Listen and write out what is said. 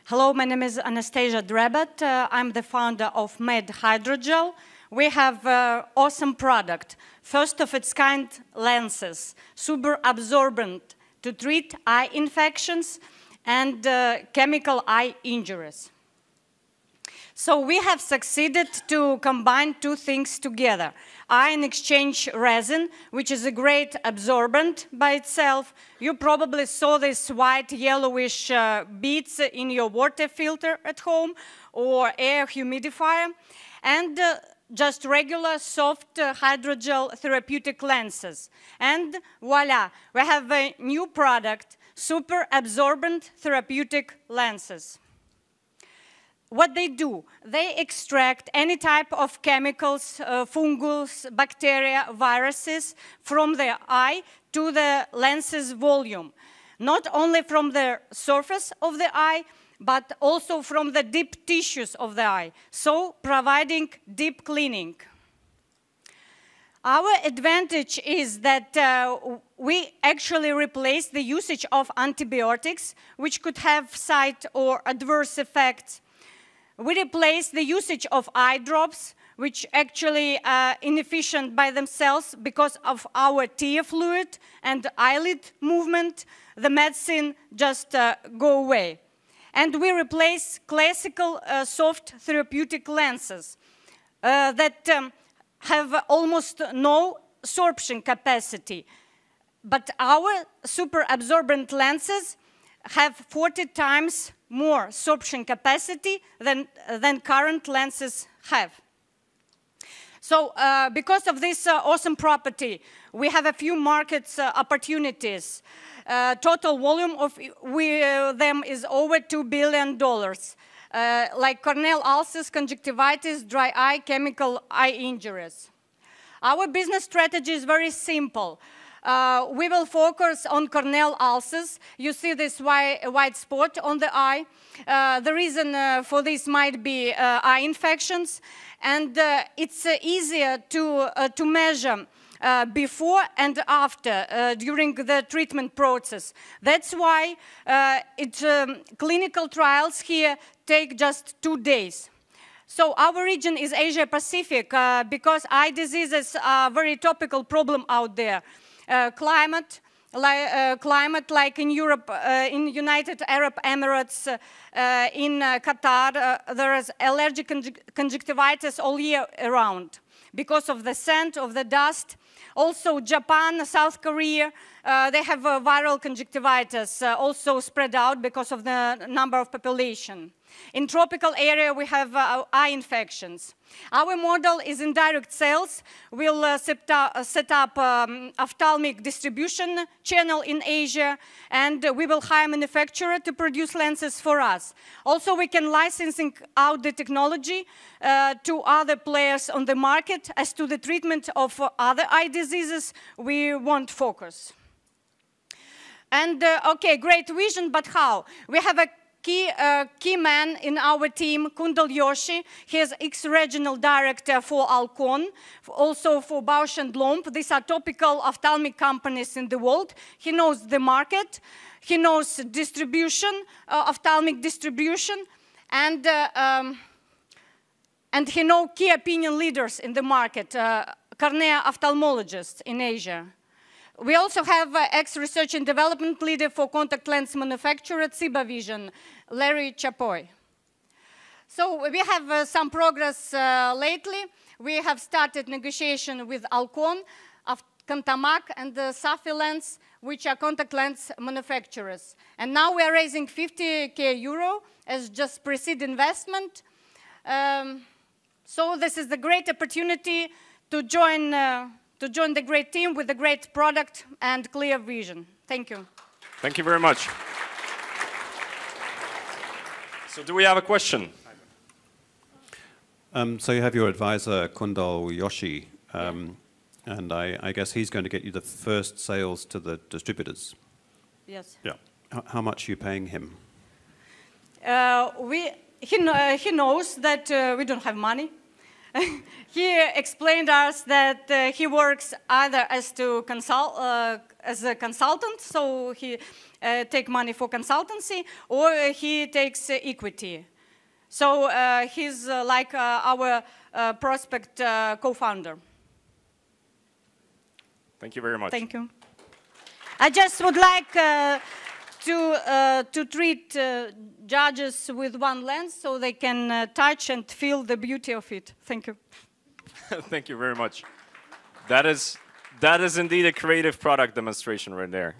Hello, my name is Anastasia Drebat. I'm the founder of MedHydroGel. We have an awesome product, first of its kind lenses, super absorbent to treat eye infections and chemical eye injuries. So we have succeeded to combine two things together. Ion exchange resin, which is a great absorbent by itself. You probably saw these white yellowish beads in your water filter at home or air humidifier. And just regular soft hydrogel therapeutic lenses. And voila, we have a new product, super absorbent therapeutic lenses. What they do, they extract any type of chemicals, fungus, bacteria, viruses from the eye to the lens's volume. Not only from the surface of the eye, but also from the deep tissues of the eye, so providing deep cleaning. Our advantage is that we actually replace the usage of antibiotics, which could have side or adverse effects. We replace the usage of eye drops, which actually are inefficient by themselves because of our tear fluid and eyelid movement. The medicine just go away. And we replace classical soft therapeutic lenses that have almost no sorption capacity. But our super absorbent lenses have 40 times more sorption capacity than current lenses have. So because of this awesome property, we have a few market opportunities. Total volume of them is over $2 billion. Like corneal ulcers, conjunctivitis, dry eye, chemical eye injuries. Our business strategy is very simple. We will focus on corneal ulcers. You see this white spot on the eye. The reason for this might be eye infections, and it's easier to measure before and after during the treatment process. That's why clinical trials here take just 2 days. So our region is Asia Pacific because eye diseases are a very topical problem out there. Climate like in Europe, in United Arab Emirates, in Qatar, there is allergic conjunctivitis all year around because of the scent of the dust. Also Japan, South Korea, they have viral conjunctivitis also spread out because of the number of population. In tropical area, we have eye infections. Our model is indirect sales. We'll set up ophthalmic distribution channel in Asia, and we will hire a manufacturer to produce lenses for us. Also, we can licensing out the technology to other players on the market. As to the treatment of other eye diseases, we won't focus. And okay, great vision, but how? We have a key man in our team, Kundal Yoshi. He is ex-regional director for Alcon, also for Bausch & Lomb. These are topical ophthalmic companies in the world. He knows the market. He knows distribution, ophthalmic distribution, and he knows key opinion leaders in the market, cornea ophthalmologists in Asia. We also have ex-research and development leader for contact lens manufacturer at Ciba Vision, Larry Chapoy. So we have some progress lately. We have started negotiation with Alcon, Cantamak, and Safi Lens, which are contact lens manufacturers. And now we are raising 50K euro as just pre-seed investment. So this is the great opportunity to join the great team with a great product and clear vision. Thank you. Thank you very much. So do we have a question? So you have your advisor, Kundal Yoshi, and I guess he's going to get you the first sales to the distributors. Yes. Yeah. How much are you paying him? He knows that we don't have money. he explained us that he works either as a consultant, so he take money for consultancy, or he takes equity. So he's like our prospect co-founder. Thank you very much. Thank you. I just would like to treat judges with one lens so they can touch and feel the beauty of it. Thank you. Thank you very much. That is indeed a creative product demonstration right there.